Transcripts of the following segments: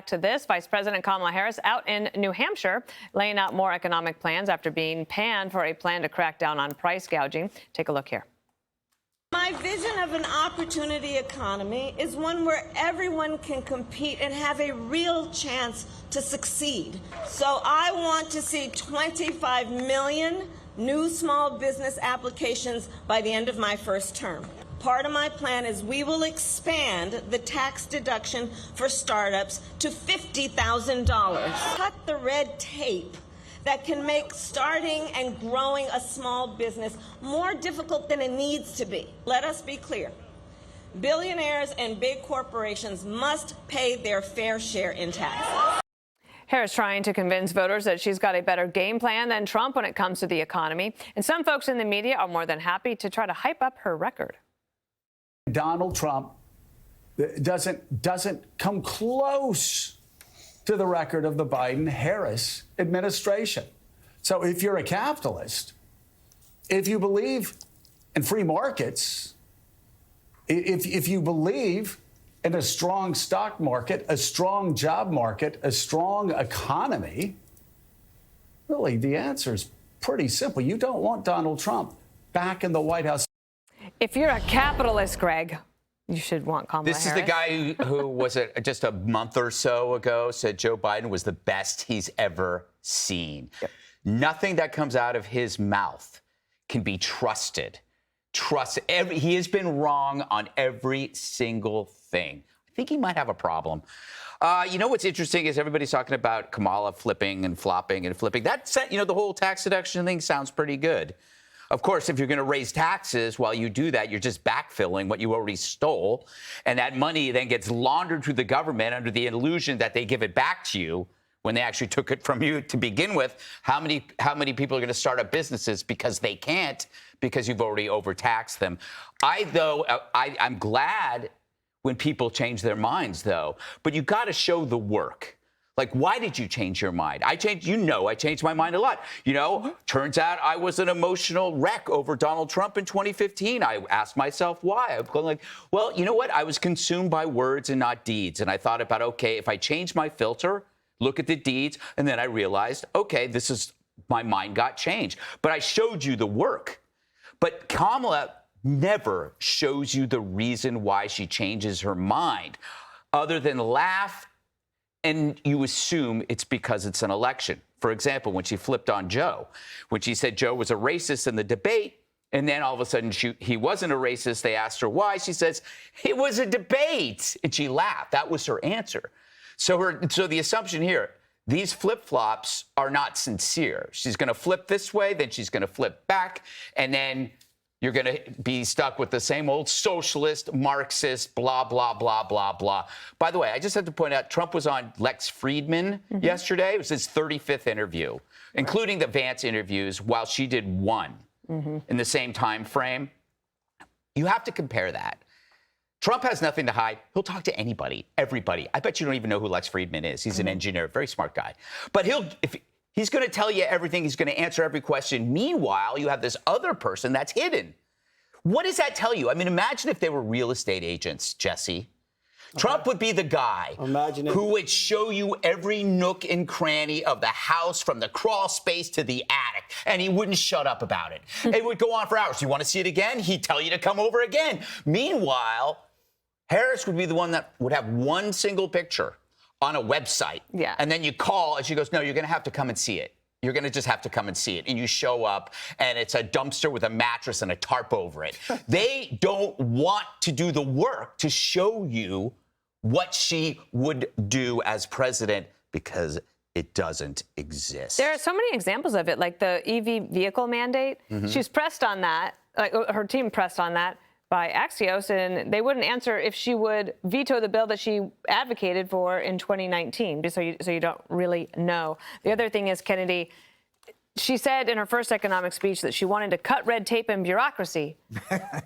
to this. Vice President Kamala Harris out in New Hampshire laying out more economic plans after being panned for a plan to crack down on price gouging. Take a look here. My vision of an opportunity economy is one where everyone can compete and have a real chance to succeed. So I want to see 25 million new small business applications by the end of my first term. Part of my plan is we will expand the tax deduction for startups to $50,000. Cut the red tape that can make starting and growing a small business more difficult than it needs to be. Let us be clear. Billionaires and big corporations must pay their fair share in taxes. Harris trying to convince voters that she's got a better game plan than Trump when it comes to the economy. And some folks in the media are more than happy to try to hype up her record. Donald Trump doesn't come close to the record of the Biden-Harris administration. So if you're a capitalist, if you believe in free markets, if you believe in a strong stock market, a strong job market, a strong economy, really the answer is pretty simple. You don't want Donald Trump back in the White House. If you're a capitalist, Greg, you should want Kamala Harris. This is the guy who was just a month or so ago said Joe Biden was the best he's ever seen. Yep. Nothing that comes out of his mouth can be trusted. He has been wrong on every single thing. I think he might have a problem. You know what's interesting is everybody's talking about Kamala flipping and flopping and flipping. The whole tax deduction thing sounds pretty good. Of course, if you're going to raise taxes, while you do that, you're just backfilling what you already stole. And that money then gets laundered through the government under the illusion that they give it back to you when they actually took it from you to begin with. How many people are going to start up businesses because they can't, because you've already overtaxed them? I'm glad when people change their minds, though. But you got to show the work. Like, why did you change your mind? I changed my mind a lot. Turns out I was an emotional wreck over Donald Trump in 2015. I asked myself why. I'm going like, well, you know what? I was consumed by words and not deeds. And I thought about, okay, if I change my filter, look at the deeds, and then I realized, okay, my mind got changed. But I showed you the work. But Kamala never shows you the reason why she changes her mind, other than laugh. And you assume it's because it's an election. For example, when she flipped on Joe, when she said Joe was a racist in the debate, and then all of a sudden he wasn't a racist, they asked her why. She says, it was a debate. And she laughed. That was her answer. So the assumption here, these flip-flops are not sincere. She's going to flip this way, then she's going to flip back, and then you're going to be stuck with the same old socialist, Marxist, blah, blah, blah, blah, blah. By the way, I just have to point out, Trump was on Lex Fridman yesterday. It was his 35th interview, including the Vance interviews, while she did one in the same time frame. You have to compare that. Trump has nothing to hide. He'll talk to anybody, everybody. I bet you don't even know who Lex Fridman is. He's an engineer, very smart guy. But he's going to tell you everything. He's going to answer every question. Meanwhile, you have this other person that's hidden. What does that tell you? I mean, imagine if they were real estate agents, Jesse. Trump would be the guy who would show you every nook and cranny of the house, from the crawl space to the attic, and he wouldn't shut up about it. It would go on for hours. You want to see it again? He'd tell you to come over again. Meanwhile, Harris would be the one that would have one single picture on a website. Yeah. And then you call and she goes, no, you're going to have to come and see it. You're going to just have to come and see it. And you show up and it's a dumpster with a mattress and a tarp over it. They don't want to do the work to show you what she would do as president because it doesn't exist. There are so many examples of it, like the EV vehicle mandate. She's pressed on that, like her team pressed on that by Axios, and they wouldn't answer if she would veto the bill that she advocated for in 2019, so you don't really know. The other thing is, Kennedy, she said in her first economic speech that she wanted to cut red tape and bureaucracy.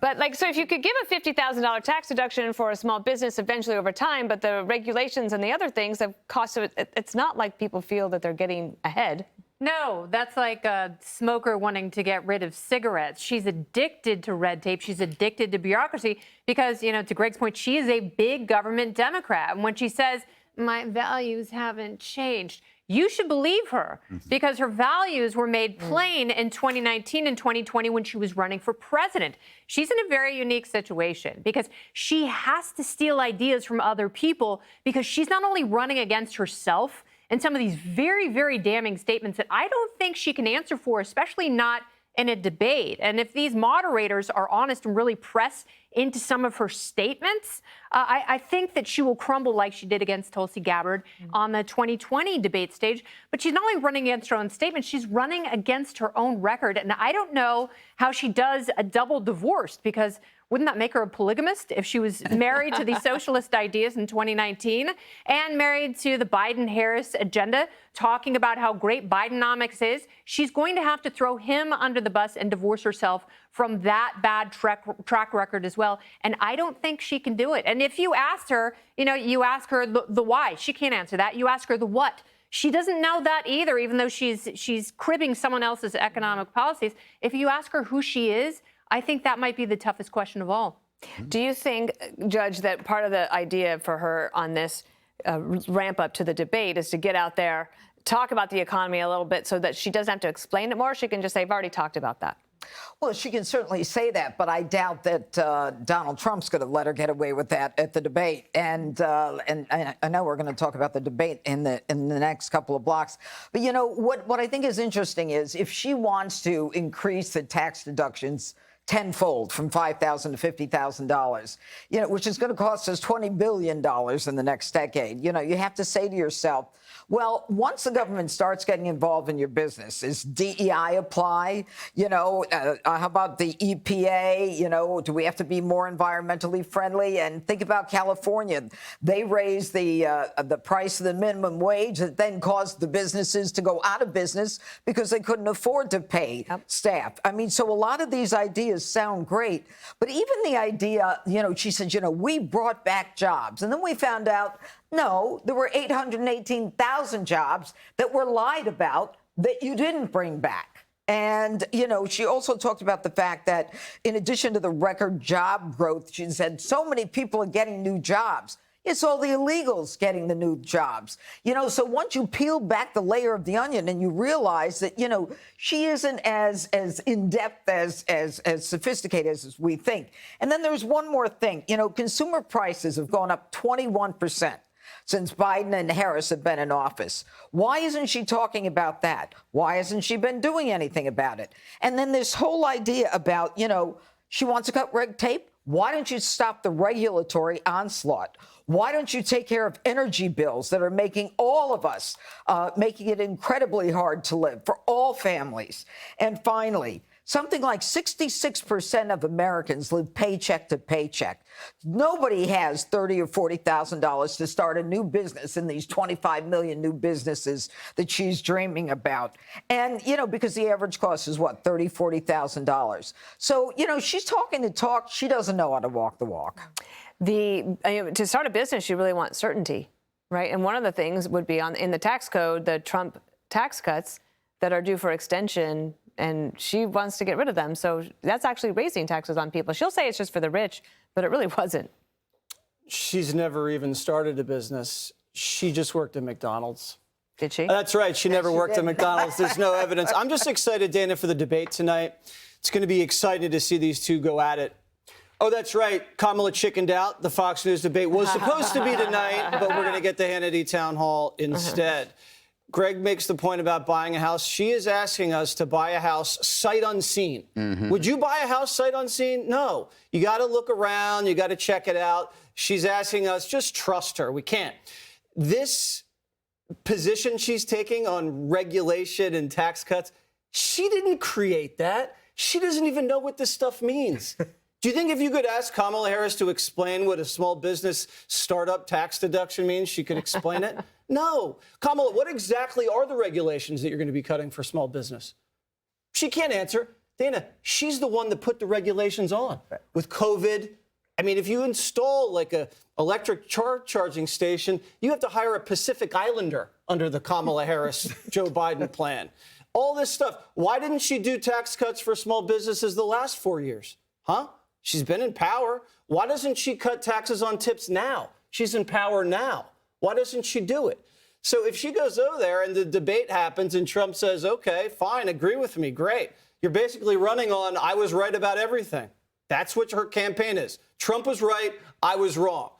But, so if you could give a $50,000 tax deduction for a small business eventually over time, but the regulations and the other things have cost of it, it's not like people feel that they're getting ahead. No, that's like a smoker wanting to get rid of cigarettes. She's addicted to red tape. She's addicted to bureaucracy because, to Greg's point, she is a big government Democrat. And when she says my values haven't changed. You should believe her because her values were made plain in 2019 and 2020 when she was running for president. She's in a very unique situation because she has to steal ideas from other people because she's not only running against herself and some of these very, very damning statements that I don't think she can answer for, especially not in a debate. And if these moderators are honest and really press into some of her statements, I think that she will crumble like she did against Tulsi Gabbard on the 2020 debate stage. But she's not only running against her own statements, she's running against her own record. And I don't know how she does a double divorce, because wouldn't that make her a polygamist if she was married to the socialist ideas in 2019 and married to the Biden-Harris agenda, talking about how great Bidenomics is? She's going to have to throw him under the bus and divorce herself from that bad track record as well. And I don't think she can do it. And if you asked her, you ask her the why, she can't answer that. You ask her the what. She doesn't know that either, even though she's cribbing someone else's economic policies. If you ask her who she is, I think that might be the toughest question of all. Do you think, Judge, that part of the idea for her on this ramp up to the debate is to get out there, talk about the economy a little bit so that she doesn't have to explain it more? She can just say, I've already talked about that. Well, she can certainly say that, but I doubt that Donald Trump's going to let her get away with that at the debate. And I know we're going to talk about the debate in the next couple of blocks. But what I think is interesting is if she wants to increase the tax deductions tenfold from $5,000 to $50,000, which is going to cost us $20 billion in the next decade. You have to say to yourself, well, once the government starts getting involved in your business, is DEI apply? How about the EPA? Do we have to be more environmentally friendly? And think about California. They raised the price of the minimum wage that then caused the businesses to go out of business because they couldn't afford to pay staff. I mean, so a lot of these ideas sound great, but even the idea, she said, we brought back jobs. And then we found out, no, there were 818,000 jobs that were lied about that you didn't bring back. And, she also talked about the fact that in addition to the record job growth, she said so many people are getting new jobs. It's all the illegals getting the new jobs. So once you peel back the layer of the onion and you realize that, she isn't as in-depth, as sophisticated as we think. And then there's one more thing. Consumer prices have gone up 21% since Biden and Harris have been in office. Why isn't she talking about that? Why hasn't she been doing anything about it? And then this whole idea about, she wants to cut red tape. Why don't you stop the regulatory onslaught? Why don't you take care of energy bills that are making all of us, making it incredibly hard to live for all families? And finally, something like 66% of Americans live paycheck to paycheck. Nobody has $30,000 or $40,000 to start a new business in these 25 million new businesses that she's dreaming about. And, because the average cost is what, $30,000, $40,000. So, she's talking the talk. She doesn't know how to walk the walk. To start a business, you really want certainty, right? And one of the things would be in the tax code, the Trump tax cuts that are due for extension, and she wants to get rid of them. So that's actually raising taxes on people. She'll say it's just for the rich, but it really wasn't. She's never even started a business. She just worked at McDonald's. Did she? That's right. She never worked at McDonald's. There's no evidence. I'm just excited, Dana, for the debate tonight. It's going to be exciting to see these two go at it. Oh, that's right. Kamala chickened out. The Fox News debate was supposed to be tonight, but we're going to get the Hannity town hall instead. Greg makes the point about buying a house. She is asking us to buy a house sight unseen. Would you buy a house sight unseen? No. You got to look around. You got to check it out. She's asking us, just trust her. We can't. This position she's taking on regulation and tax cuts, she didn't create that. She doesn't even know what this stuff means. Do you think if you could ask Kamala Harris to explain what a small business startup tax deduction means, she could explain it? No. Kamala, what exactly are the regulations that you're going to be cutting for small business? She can't answer. Dana, she's the one that put the regulations on. With COVID, I mean, if you install like a electric charging station, you have to hire a Pacific Islander under the Kamala Harris, Joe Biden plan. All this stuff. Why didn't she do tax cuts for small businesses the last 4 years? Huh? She's been in power. Why doesn't she cut taxes on tips now? She's in power now. Why doesn't she do it? So if she goes over there and the debate happens and Trump says, okay, fine, agree with me, great. You're basically running on, I was right about everything. That's what her campaign is. Trump was right, I was wrong.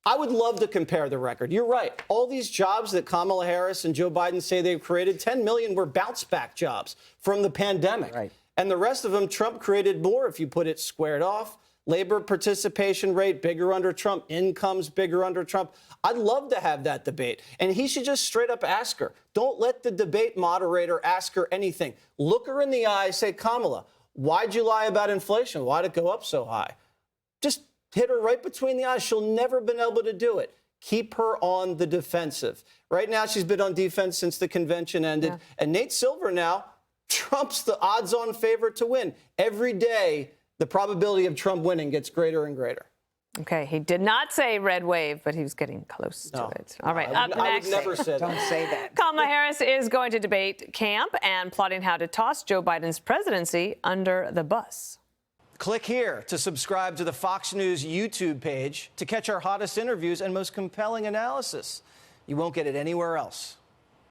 I would love to compare the record. You're right. All these jobs that Kamala Harris and Joe Biden say they've created, 10 million were bounce-back jobs from the pandemic. Right. And the rest of them, Trump created more if you put it squared off. Labor participation rate bigger under Trump, incomes bigger under Trump. I'd love to have that debate. And he should just straight up ask her. Don't let the debate moderator ask her anything. Look her in the eye, say, Kamala, why'd you lie about inflation? Why'd it go up so high? Just hit her right between the eyes. She'll never been able to do it. Keep her on the defensive. Right now, she's been on defense since the convention ended. Yeah. And Nate Silver now, Trump's the odds-on favorite to win. Every day, the probability of Trump winning gets greater and greater. Okay, he did not say red wave, but he was getting close to it. All right, up next. I would never say that. Don't say that. Kamala Harris is going to debate camp and plotting how to toss Joe Biden's presidency under the bus. Click here to subscribe to the Fox News YouTube page to catch our hottest interviews and most compelling analysis. You won't get it anywhere else.